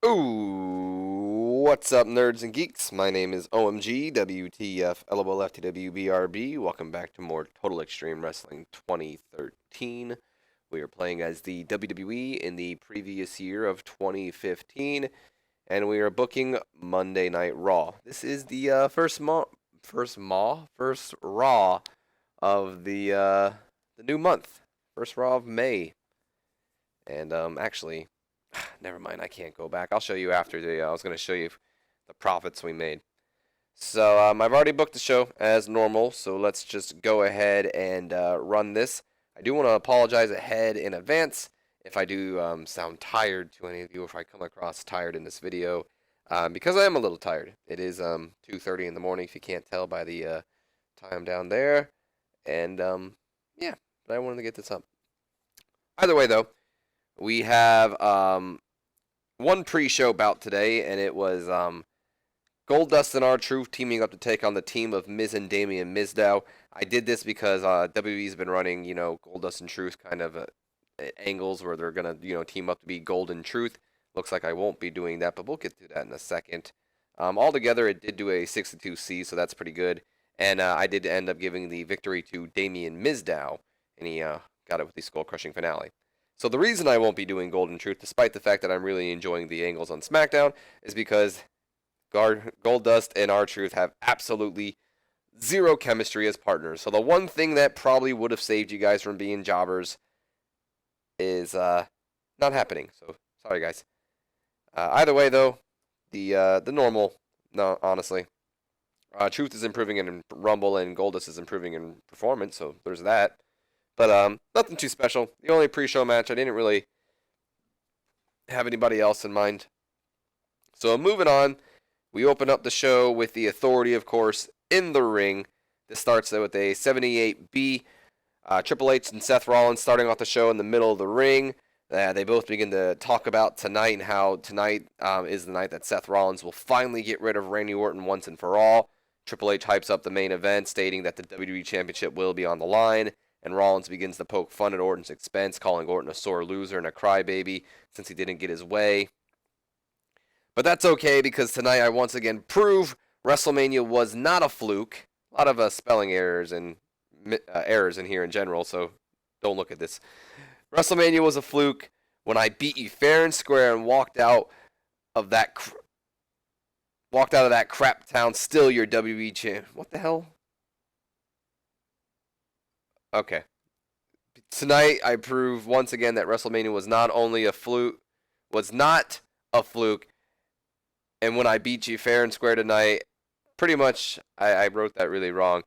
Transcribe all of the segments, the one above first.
Ooh, what's up, nerds and geeks? My name is OMG, WTF, LOL, FTW, BRB. Welcome back to more Total Extreme Wrestling 2013. We are playing as the WWE in the previous year of 2015, and we are booking Monday Night Raw. This is the first Raw of the new month, first Raw of May, and actually. Never mind, I can't go back. I'll show you after I was going to show you the profits we made. So I've already booked the show as normal, so let's just go ahead and run this. I do want to apologize ahead in advance if I do sound tired to any of you, if I come across tired in this video, because I am a little tired. It is 2:30 in the morning, if you can't tell by the time down there, and yeah, but I wanted to get this up. Either way, though, we have one pre-show bout today, and it was Goldust and R-Truth teaming up to take on the team of Miz and Damian Mizdow. I did this because WWE's been running, Goldust and Truth kind of angles where they're gonna, team up to be Gold and Truth. Looks like I won't be doing that, but we'll get to that in a second. Altogether, it did do a 62C, so that's pretty good. And I did end up giving the victory to Damian Mizdow, and he got it with the skull-crushing finale. So the reason I won't be doing Golden Truth, despite the fact that I'm really enjoying the angles on SmackDown, is because Goldust and R-Truth have absolutely zero chemistry as partners. So the one thing that probably would have saved you guys from being jobbers is not happening. So sorry, guys. Either way, though, the normal, no, honestly, Truth is improving in Rumble and Goldust is improving in performance. So there's that. But nothing too special. The only pre-show match, I didn't really have anybody else in mind. So moving on, we open up the show with the Authority, of course, in the ring. This starts with a 78B. Triple H and Seth Rollins starting off the show in the middle of the ring. They both begin to talk about tonight and how tonight is the night that Seth Rollins will finally get rid of Randy Orton once and for all. Triple H hypes up the main event, stating that the WWE Championship will be on the line. And Rollins begins to poke fun at Orton's expense, calling Orton a sore loser and a crybaby since he didn't get his way. But that's okay, because tonight I once again prove WrestleMania was not a fluke. A lot of spelling errors and errors in here in general, so don't look at this. WrestleMania was a fluke when I beat you fair and square and walked out of that crap town still your WWE champ. What the hell? Okay. Tonight, I prove once again that WrestleMania was not only a fluke, was not a fluke. And when I beat you fair and square tonight, pretty much, I wrote that really wrong.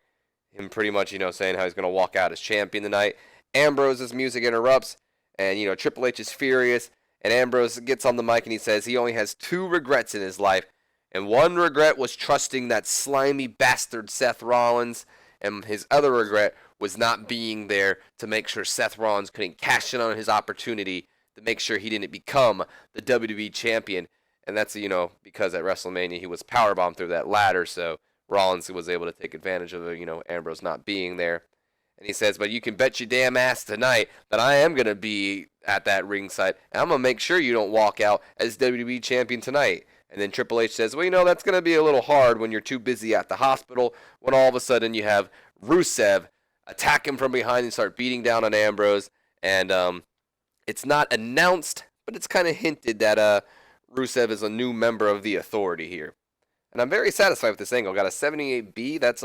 Him pretty much, saying how he's going to walk out as champion tonight. Ambrose's music interrupts, and, Triple H is furious. And Ambrose gets on the mic and he says he only has 2 regrets in his life. And one regret was trusting that slimy bastard Seth Rollins. And his other regret was not being there to make sure Seth Rollins couldn't cash in on his opportunity to make sure he didn't become the WWE champion. And that's, because at WrestleMania he was powerbombed through that ladder, so Rollins was able to take advantage of, Ambrose not being there. And he says, but you can bet your damn ass tonight that I am going to be at that ringside, and I'm going to make sure you don't walk out as WWE champion tonight. And then Triple H says, well, that's going to be a little hard when you're too busy at the hospital, when all of a sudden you have Rusev attack him from behind and start beating down on Ambrose. And it's not announced, but it's kind of hinted that Rusev is a new member of the Authority here. And I'm very satisfied with this angle. Got a 78B. That's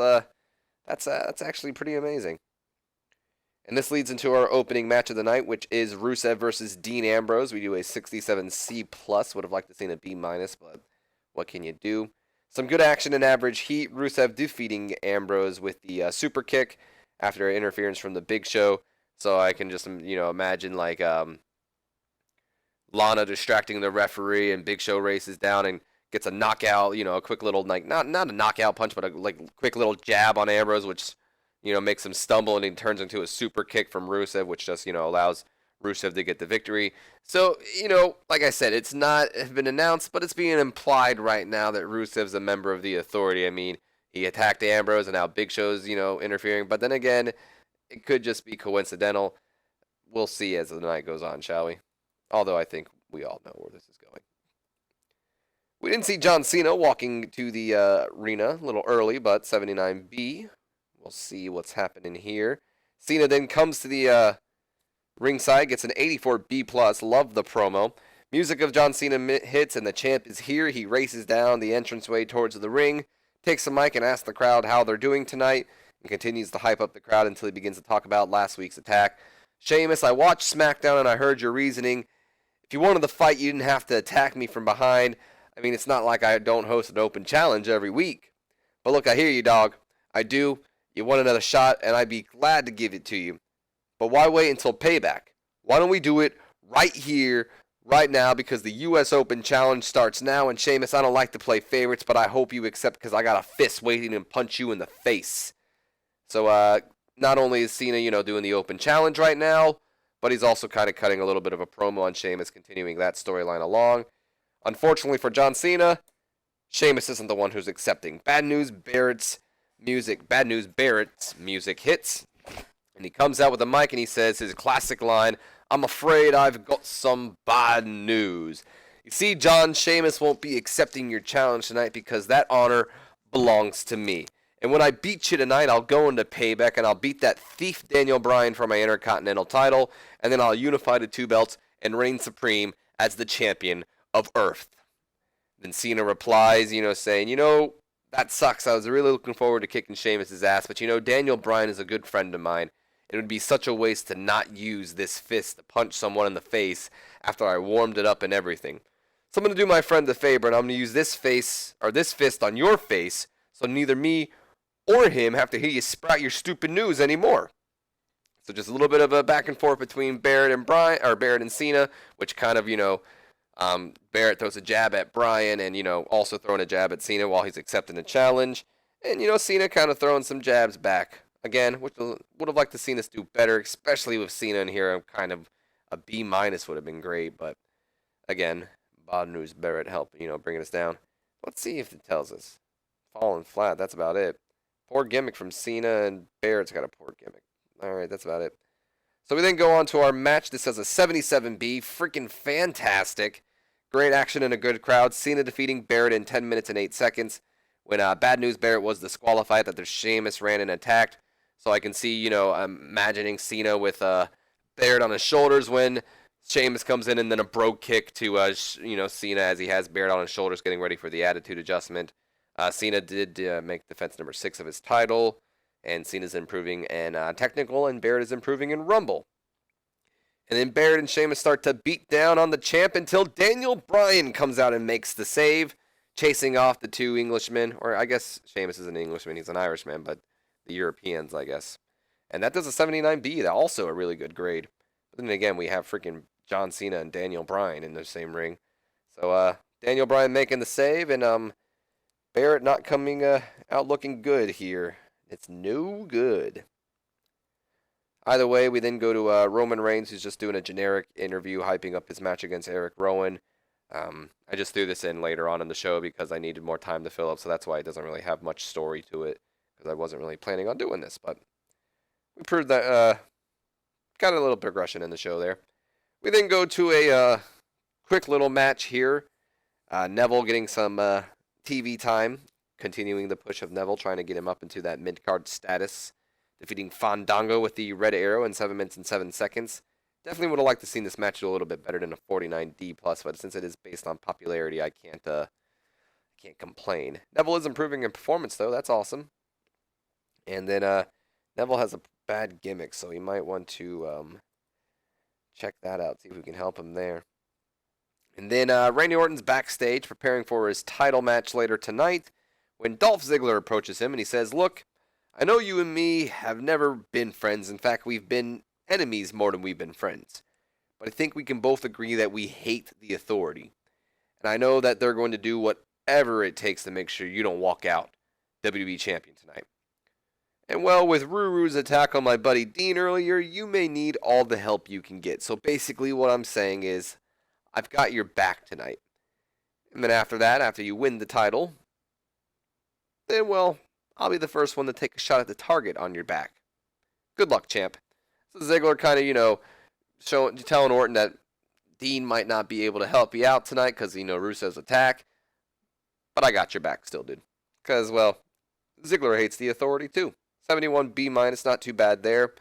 actually pretty amazing. And this leads into our opening match of the night, which is Rusev versus Dean Ambrose. We do a 67C+. Would have liked to see a B-, but what can you do? Some good action and average heat. Rusev defeating Ambrose with the super kick after interference from the Big Show. So I can just, imagine like Lana distracting the referee and Big Show races down and gets a knockout, a quick little, like, not a knockout punch, but a quick little jab on Ambrose, which makes him stumble, and he turns into a super kick from Rusev, which just, allows Rusev to get the victory. So, like I said, it's not been announced, but it's being implied right now that Rusev's a member of the Authority. I mean, he attacked Ambrose, and now Big Show's, interfering. But then again, it could just be coincidental. We'll see as the night goes on, shall we? Although I think we all know where this is going. We didn't see John Cena walking to the arena a little early, but 79B. We'll see what's happening here. Cena then comes to the ringside, gets an 84B+. Love the promo. Music of John Cena hits, and the champ is here. He races down the entranceway towards the ring, takes the mic and asks the crowd how they're doing tonight, and continues to hype up the crowd until he begins to talk about last week's attack. Sheamus, I watched SmackDown and I heard your reasoning. If you wanted to fight, you didn't have to attack me from behind. I mean, it's not like I don't host an open challenge every week. But look, I hear you, dog. I do. You want another shot, and I'd be glad to give it to you. But why wait until Payback? Why don't we do it right here, right now, because the U.S. Open Challenge starts now. And Sheamus, I don't like to play favorites, but I hope you accept because I got a fist waiting to punch you in the face. So not only is Cena, doing the Open Challenge right now, but he's also kind of cutting a little bit of a promo on Sheamus, continuing that storyline along. Unfortunately for John Cena, Sheamus isn't the one who's accepting. Bad News Barrett's music hits, and he comes out with a mic and he says his classic line, I'm afraid I've got some bad news. You see, John, Sheamus won't be accepting your challenge tonight because that honor belongs to me. And when I beat you tonight, I'll go into Payback and I'll beat that thief Daniel Bryan for my Intercontinental title, and then I'll unify the two belts and reign supreme as the champion of Earth. Then Cena replies, saying, that sucks. I was really looking forward to kicking Sheamus' ass, but Daniel Bryan is a good friend of mine. It would be such a waste to not use this fist to punch someone in the face after I warmed it up and everything. So I'm going to do my friend a favor, and I'm going to use this fist on your face, so neither me or him have to hear you sprout your stupid news anymore. So just a little bit of a back and forth between Barrett and Cena, which kind of, Barrett throws a jab at Bryan and, also throwing a jab at Cena while he's accepting the challenge. And, Cena kind of throwing some jabs back. Again, which would have liked to seen us do better, especially with Cena in here. Kind of a B- would have been great. But, again, Bad News Barrett helped, bringing us down. Let's see if it tells us. Falling flat, that's about it. Poor gimmick from Cena, and Barrett's got a poor gimmick. All right, that's about it. So we then go on to our match. This has a 77B. Freaking fantastic. Great action and a good crowd. Cena defeating Barrett in 10 minutes and 8 seconds. When Bad News Barrett was disqualified, that the Sheamus ran and attacked. So I can see, I'm imagining Cena with Barrett on his shoulders when Sheamus comes in, and then a brogue kick to, Cena as he has Barrett on his shoulders getting ready for the Attitude Adjustment. Cena did make defense number 6 of his title, and Cena's improving in technical, and Barrett is improving in Rumble. And then Barrett and Sheamus start to beat down on the champ until Daniel Bryan comes out and makes the save, chasing off the two Englishmen, or I guess Sheamus is an Englishman, he's an Irishman, but the Europeans, I guess. And that does a 79B, that also a really good grade. But then again, we have freaking John Cena and Daniel Bryan in the same ring. So Daniel Bryan making the save, and Barrett not coming out looking good here. It's no good. Either way, we then go to Roman Reigns, who's just doing a generic interview, hyping up his match against Eric Rowan. I just threw this in later on in the show because I needed more time to fill up, so that's why it doesn't really have much story to it, because I wasn't really planning on doing this. But we proved that, got a little progression in the show there. We then go to a quick little match here. Neville getting some TV time, continuing the push of Neville, trying to get him up into that mid-card status, defeating Fandango with the red arrow in 7 minutes and 7 seconds. Definitely would have liked to see this match do a little bit better than a 49D+, but since it is based on popularity, I can't complain. Neville is improving in performance, though. That's awesome. And then Neville has a bad gimmick, so you might want to check that out, see if we can help him there. And then Randy Orton's backstage preparing for his title match later tonight when Dolph Ziggler approaches him and he says, look, I know you and me have never been friends. In fact, we've been enemies more than we've been friends. But I think we can both agree that we hate the Authority. And I know that they're going to do whatever it takes to make sure you don't walk out WWE Champion tonight. And well, with Ruru's attack on my buddy Dean earlier, you may need all the help you can get. So basically what I'm saying is, I've got your back tonight. And then after that, after you win the title, then, well, I'll be the first one to take a shot at the target on your back. Good luck, champ. So Ziggler kind of, telling Orton that Dean might not be able to help you out tonight because, Rusev's attack. but I got your back still, dude. Because, well, Ziggler hates the Authority too. 71 B minus, not too bad there.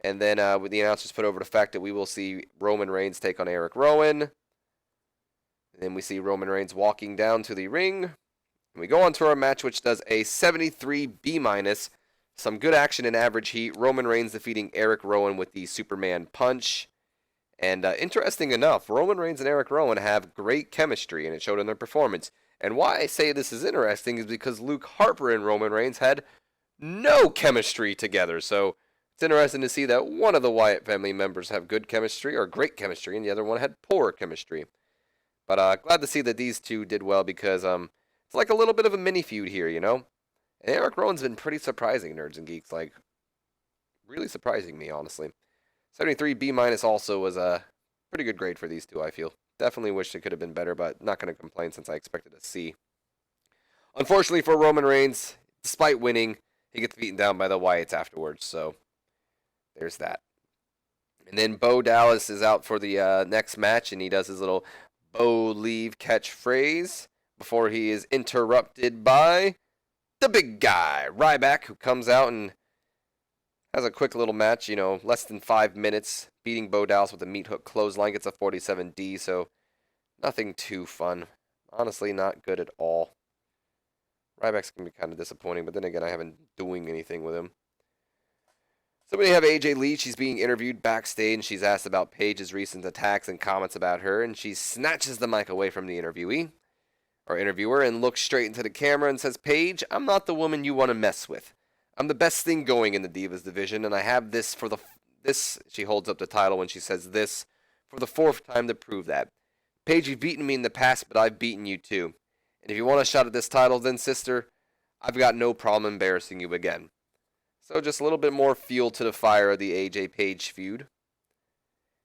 And then with the announcers put over the fact that we will see Roman Reigns take on Eric Rowan. And then we see Roman Reigns walking down to the ring. And we go on to our match, which does a 73 B minus. Some good action in average heat. Roman Reigns defeating Eric Rowan with the Superman punch. And interesting enough, Roman Reigns and Eric Rowan have great chemistry, and it showed in their performance. And why I say this is interesting is because Luke Harper and Roman Reigns had no chemistry together. So it's interesting to see that one of the Wyatt family members have good chemistry or great chemistry, and the other one had poor chemistry. But glad to see that these two did well because it's like a little bit of a mini feud here, you know? And Eric Rowan's been pretty surprising, Nerds and Geeks. Like, really surprising me, honestly. 73 B minus also was a pretty good grade for these two, I feel. Definitely wish it could have been better, but not going to complain since I expected a C. Unfortunately for Roman Reigns, despite winning, he gets beaten down by the Wyatts afterwards, so there's that. And then Bo Dallas is out for the next match, and he does his little Bo Leave catchphrase before he is interrupted by the big guy, Ryback, who comes out and has a quick little match, you know, less than 5 minutes, beating Bo Dallas with a meat hook clothesline, gets a 47D, so nothing too fun. Honestly, not good at all. Ryback's going to be kind of disappointing, but then again, I haven't been doing anything with him. So we have AJ Lee. She's being interviewed backstage, and she's asked about Paige's recent attacks and comments about her, and she snatches the mic away from the interviewer, and looks straight into the camera and says, "Paige, I'm not the woman you want to mess with. I'm the best thing going in the Divas division, and I have this for this." She holds up the title when she says this for the 4th time to prove that. "Paige, you've beaten me in the past, but I've beaten you too. And if you want a shot at this title, then sister, I've got no problem embarrassing you again." So just a little bit more fuel to the fire of the AJ Paige feud.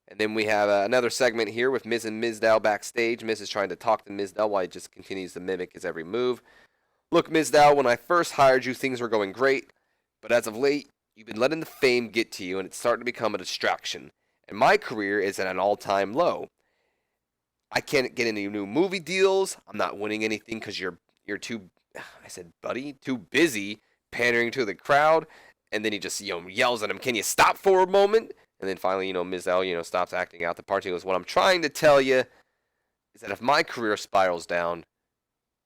And then we have another segment here with Miz and Mizdow backstage. Miz is trying to talk to Mizdow while he just continues to mimic his every move. "Look, Mizdow, when I first hired you, things were going great. But as of late, you've been letting the fame get to you, and it's starting to become a distraction. And my career is at an all-time low. I can't get any new movie deals. I'm not winning anything because you're too," I said, "buddy, too busy pandering to the crowd." And then he just, yells at him, "Can you stop for a moment?" And then finally, Mizdow, stops acting out the part. He goes, "What I'm trying to tell you is that if my career spirals down,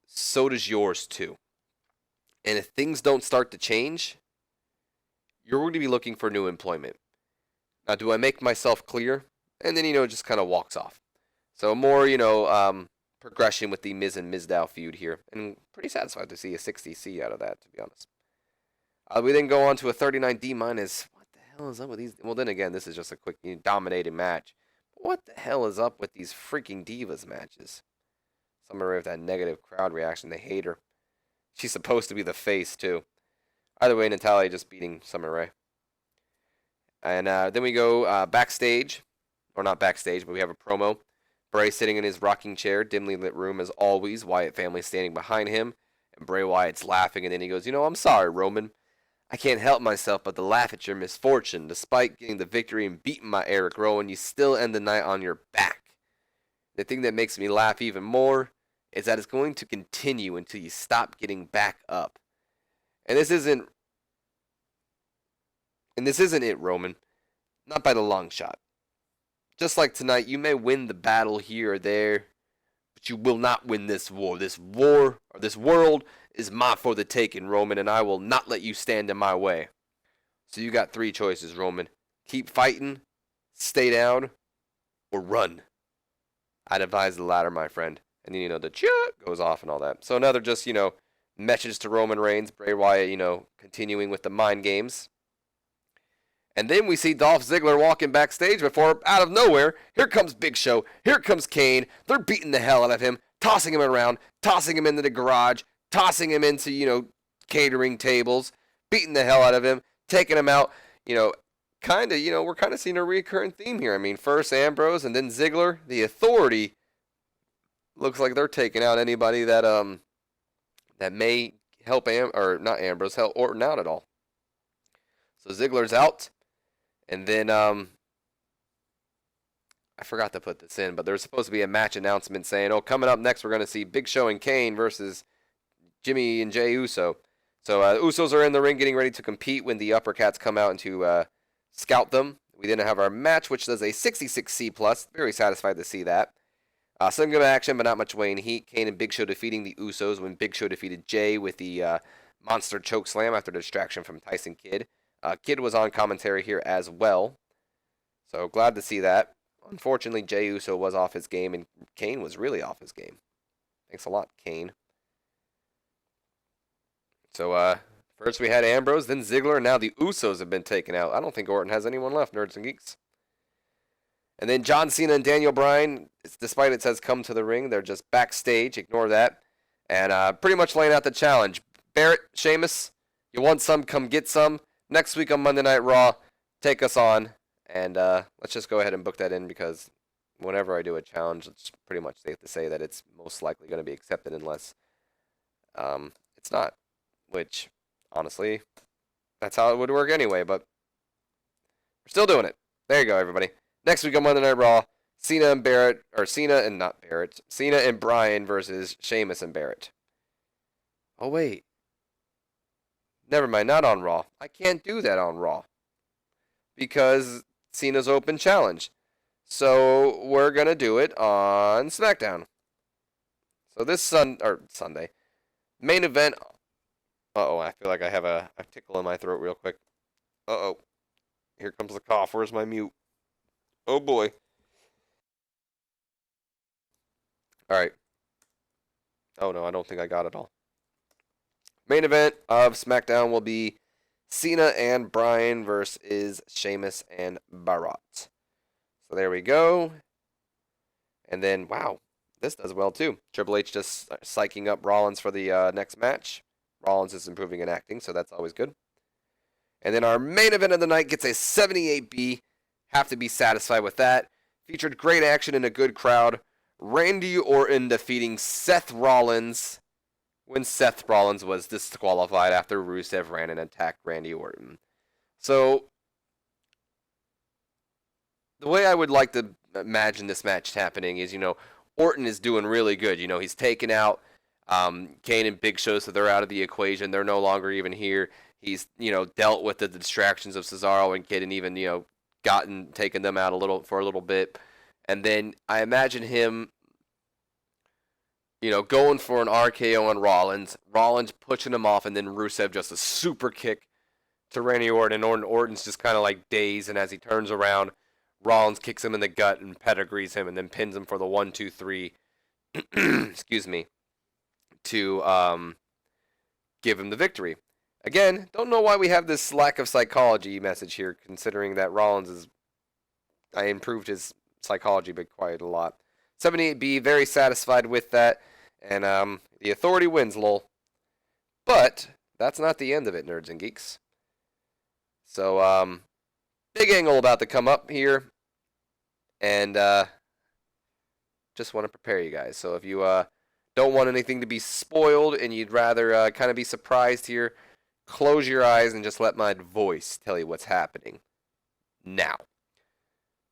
so does yours too. And if things don't start to change, you're going to be looking for new employment. Now, do I make myself clear?" And then, just kind of walks off. So more, progression with the Miz and Mizdow feud here. And pretty satisfied to see a 60C out of that, to be honest. We then go on to a 39D minus. What the hell is up with these? Well, then again, this is just a quick dominating match. But what the hell is up with these freaking Divas matches? Summer Rae with that negative crowd reaction. They hate her. She's supposed to be the face, too. Either way, Natalya just beating Summer Rae. And then we go backstage. Or not backstage, but we have a promo. Bray sitting in his rocking chair, dimly lit room as always. Wyatt family standing behind him. And Bray Wyatt's laughing, and then he goes, "I'm sorry, Roman. I can't help myself but to laugh at your misfortune. Despite getting the victory and beating my Eric Rowan, you still end the night on your back. The thing that makes me laugh even more is that it's going to continue until you stop getting back up. And this isn't it, Roman. Not by the long shot. Just like tonight, you may win the battle here or there, but you will not win this war. This world is mine for the taking, Roman, and I will not let you stand in my way. So you got 3 choices, Roman. Keep fighting, stay down, or run. I'd advise the latter, my friend." And then, the chut goes off and all that. So another just, message to Roman Reigns. Bray Wyatt, continuing with the mind games. And then we see Dolph Ziggler walking backstage before, out of nowhere, here comes Big Show. Here comes Kane. They're beating the hell out of him, tossing him around, tossing him into the garage, tossing him into, catering tables, beating the hell out of him, taking him out. We're kind of seeing a recurring theme here. I mean, first Ambrose and then Ziggler. The Authority looks like they're taking out anybody that may help help Orton out at all. So Ziggler's out. And then, I forgot to put this in, but there's supposed to be a match announcement saying, coming up next, we're going to see Big Show and Kane versus Jimmy and Jey Uso. So Usos are in the ring getting ready to compete when the Uppercats come out and to scout them. We then have our match, which does a 66C+. Very satisfied to see that. Some good action, but not much weighing heat. Kane and Big Show defeating the Usos when Big Show defeated Jay with the monster choke slam after the distraction from Tyson Kidd. Kidd was on commentary here as well. So glad to see that. Unfortunately, Jey Uso was off his game, and Kane was really off his game. Thanks a lot, Kane. So, first we had Ambrose, then Ziggler, and now the Usos have been taken out. I don't think Orton has anyone left, Nerds and Geeks. And then John Cena and Daniel Bryan, despite it says come to the ring, they're just backstage. Ignore that. And pretty much laying out the challenge. Barrett, Sheamus, you want some, come get some. Next week on Monday Night Raw, take us on. And let's just go ahead and book that in because whenever I do a challenge, it's pretty much safe to say that it's most likely going to be accepted unless it's not. Which, honestly, that's how it would work anyway, but we're still doing it. There you go, everybody. Next week on Monday Night Raw, Cena and Bryan versus Sheamus and Barrett. Oh, wait. Never mind, not on Raw. I can't do that on Raw because Cena's open challenge. So we're going to do it on SmackDown. So this Sunday, main event. Uh-oh, I feel like I have a tickle in my throat real quick. Uh-oh. Here comes the cough. Where's my mute? Oh, boy. All right. Oh, no, I don't think I got it all. Main event of SmackDown will be Cena and Bryan versus Sheamus and Barrett. So there we go. And then, wow, this does well, too. Triple H just psyching up Rollins for the next match. Rollins is improving in acting, so that's always good. And then our main event of the night gets a 78B. Have to be satisfied with that. Featured great action and a good crowd. Randy Orton defeating Seth Rollins when Seth Rollins was disqualified after Rusev ran and attacked Randy Orton. So, the way I would like to imagine this match happening is, Orton is doing really good. He's taken out Kane and Big Show, so they're out of the equation. They're no longer even here. He's, dealt with the distractions of Cesaro and Kidd and even, taken them out for a little bit. And then I imagine him, going for an RKO on Rollins pushing him off, and then Rusev just a super kick to Randy Orton, and Orton's just kind of like dazed, and as he turns around, Rollins kicks him in the gut and pedigrees him and then pins him for the 1-2-3, excuse me, to give him the victory. Again, don't know why we have this lack of psychology message here, considering that I improved his psychology by quite a lot. 78B, very satisfied with that, and the Authority wins, lol. But that's not the end of it, Nerds and Geeks. So, big angle about to come up here, and just want to prepare you guys. So if you don't want anything to be spoiled and you'd rather kind of be surprised here, close your eyes and just let my voice tell you what's happening. Now,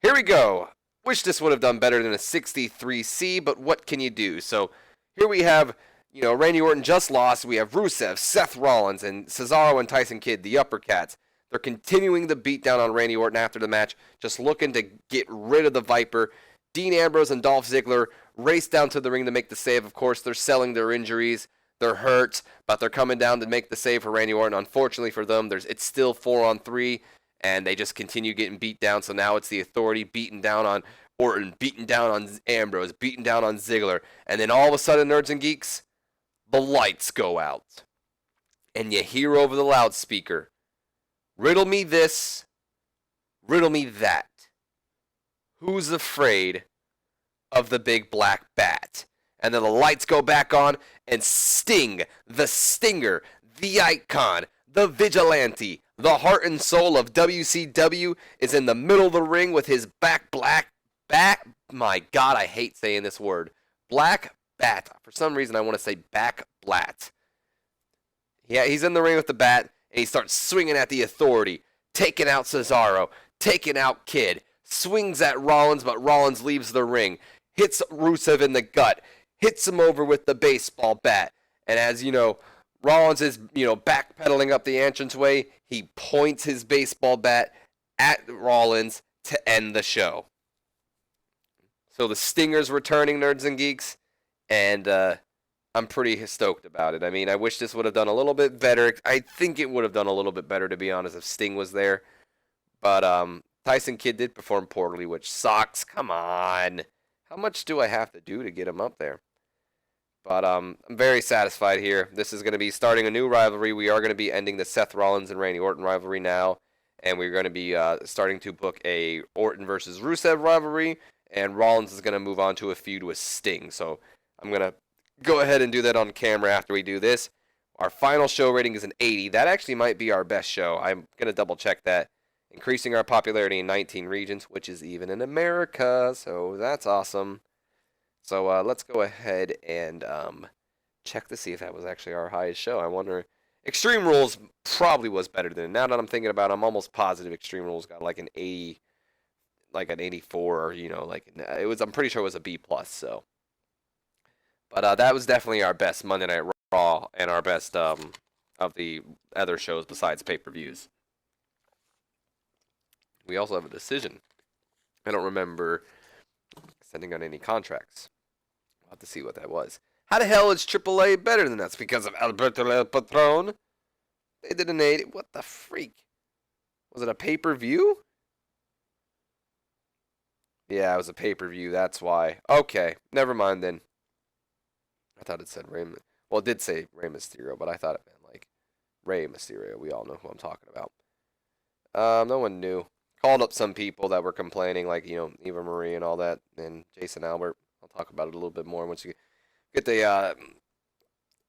here we go. Wish this would have done better than a 63C, but what can you do? So here we have, Randy Orton just lost. We have Rusev, Seth Rollins, and Cesaro and Tyson Kidd, the Uppercats. They're continuing the beatdown on Randy Orton after the match, just looking to get rid of the Viper. Dean Ambrose and Dolph Ziggler race down to the ring to make the save. Of course, they're selling their injuries. They're hurt, but they're coming down to make the save for Randy Orton. Unfortunately for them, it's still 4-on-3, and they just continue getting beat down. So now it's the Authority beating down on Orton, beating down on Ambrose, beating down on Ziggler. And then all of a sudden, Nerds and Geeks, the lights go out. And you hear over the loudspeaker, riddle me this, riddle me that. Who's afraid of the big black bat? And then the lights go back on, and Sting, the Stinger, the Icon, the Vigilante, the heart and soul of WCW is in the middle of the ring with his back. My God, I hate saying this word. Black bat. For some reason, I want to say back blat. Yeah, he's in the ring with the bat, and he starts swinging at the Authority, taking out Cesaro, taking out Kidd, swings at Rollins, but Rollins leaves the ring, hits Rusev in the gut, hits him over with the baseball bat, And as you know, Rollins is, backpedaling up the entranceway. He points his baseball bat at Rollins to end the show. So the Stinger's returning, nerds and geeks, and I'm pretty stoked about it. I mean, I wish this would have done a little bit better. I think it would have done a little bit better, to be honest, if Sting was there. But Tyson Kidd did perform poorly, which sucks. Come on. How much do I have to do to get him up there? But I'm very satisfied here. This is going to be starting a new rivalry. We are going to be ending the Seth Rollins and Randy Orton rivalry now. And we're going to be starting to book a Orton versus Rusev rivalry. And Rollins is going to move on to a feud with Sting. So I'm going to go ahead and do that on camera after we do this. Our final show rating is an 80. That actually might be our best show. I'm going to double check that. Increasing our popularity in 19 regions, which is even in America. So that's awesome. So let's go ahead and check to see if that was actually our highest show. I wonder. Extreme Rules probably was better than it. Now that I'm thinking about it, I'm almost positive Extreme Rules got like an 80, like an 84, or it was. I'm pretty sure it was a B plus. So, but that was definitely our best Monday Night Raw and our best of the other shows besides pay-per-views. We also have a decision. I don't remember sending out any contracts. We'll have to see what that was. How the hell is AAA better than us? Because of Alberto El Patron? They did an 80. What the freak? Was it a pay-per-view? Yeah, it was a pay-per-view. That's why. Okay, never mind then. I thought it said Rey. Well, it did say Rey Mysterio, but I thought it meant like Rey Mysterio. We all know who I'm talking about. No one knew. Called up some people that were complaining, like, Eva Marie and all that, and Jason Albert. I'll talk about it a little bit more once you get the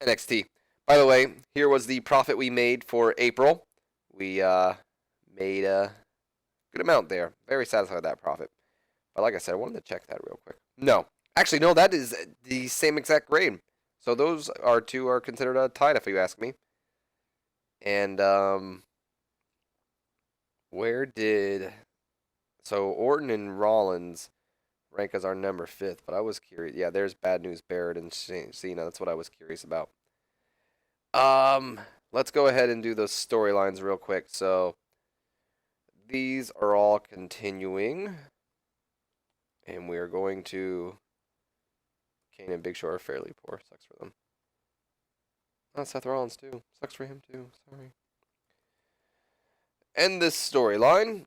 NXT. By the way, here was the profit we made for April. We made a good amount there. Very satisfied with that profit. But like I said, I wanted to check that real quick. No. Actually, no, that is the same exact grade. So those two are considered tied, if you ask me. And, so Orton and Rollins rank as our number 5th, but I was curious. Yeah, there's Bad News Barrett and Cena. That's what I was curious about. Let's go ahead and do those storylines real quick. So these are all continuing, and we are going to. Kane and Big Show are fairly poor. Sucks for them. Oh, Seth Rollins too. Sucks for him too. Sorry. End this storyline.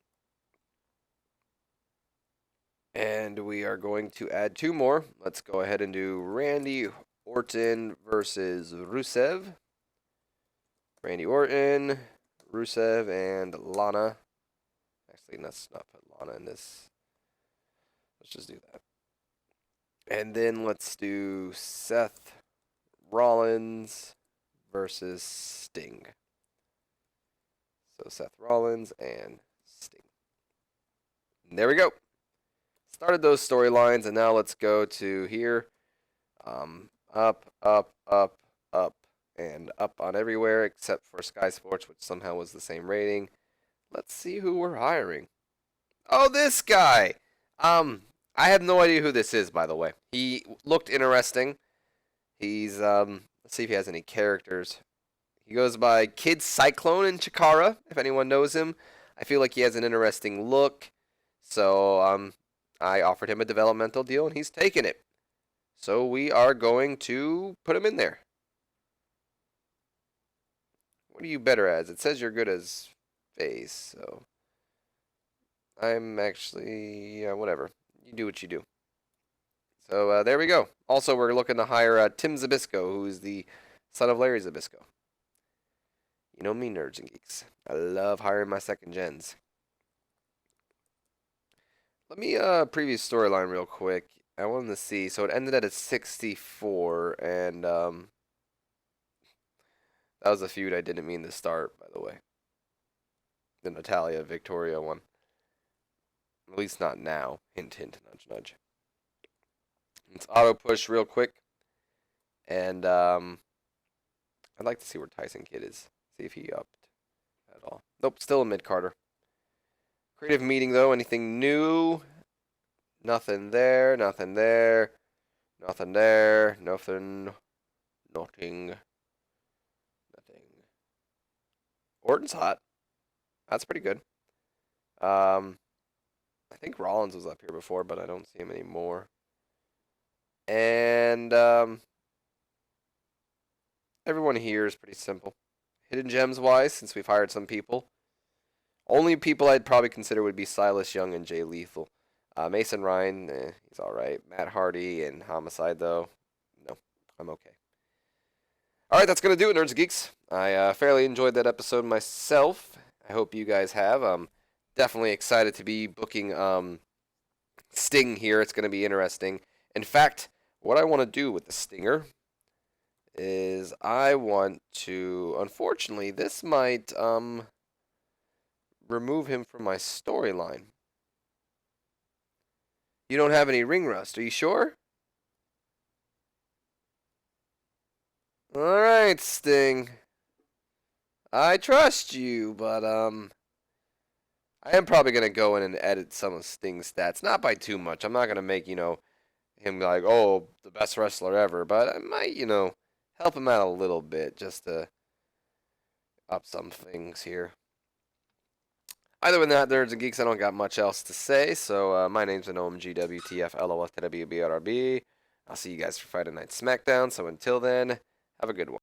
And we are going to add 2 more. Let's go ahead and do Randy Orton versus Rusev. Randy Orton, Rusev, and Lana. Actually, let's not put Lana in this. Let's just do that. And then let's do Seth Rollins versus Sting. So Seth Rollins and Sting. And there we go. Started those storylines, and now let's go to here. Up, up, up, up, and up on everywhere except for Sky Sports, which somehow was the same rating. Let's see who we're hiring. Oh, this guy. I have no idea who this is, by the way. He looked interesting. He's let's see if he has any characters. He goes by Kid Cyclone in Chikara, if anyone knows him. I feel like he has an interesting look. So, I offered him a developmental deal, and he's taken it. So we are going to put him in there. What are you better as? It says you're good as face, so I'm actually, whatever. You do what you do. So there we go. Also, we're looking to hire Tim Zabisco, who is the son of Larry Zabisco. You know me, nerds and geeks. I love hiring my second gens. Let me preview storyline real quick. I wanted to see. So it ended at a 64, and that was a feud I didn't mean to start, by the way. The Natalia Victoria one. At least not now. Hint, hint, nudge, nudge. Let's auto push real quick. And I'd like to see where Tyson Kidd is. See if he upped at all. Nope, still a mid-carder. Creative meeting, though. Anything new? Nothing there. Nothing there. Nothing there. Nothing. Nothing. Nothing. Orton's hot. That's pretty good. I think Rollins was up here before, but I don't see him anymore. And everyone here is pretty simple. Hidden gems wise, since we've hired some people, only people I'd probably consider would be Silas Young and Jay Lethal. Mason Ryan, he's all right. Matt Hardy and Homicide, though, no, I'm okay. All right, that's gonna do it, Nerds and Geeks. I fairly enjoyed that episode myself. I hope you guys have. Definitely excited to be booking Sting here. It's gonna be interesting. In fact, what I want to do with the Stinger is I want to. Unfortunately, this might remove him from my storyline. You don't have any ring rust, are you sure? Alright, Sting. I trust you, but I am probably gonna go in and edit some of Sting's stats. Not by too much. I'm not gonna make, him like, oh, the best wrestler ever, but I might, help him out a little bit just to up some things here. Either than that, Nerds and Geeks, I don't got much else to say. So my name's NOMGWTFLOFTWBRB. I'll see you guys for Friday Night SmackDown. So until then, have a good one.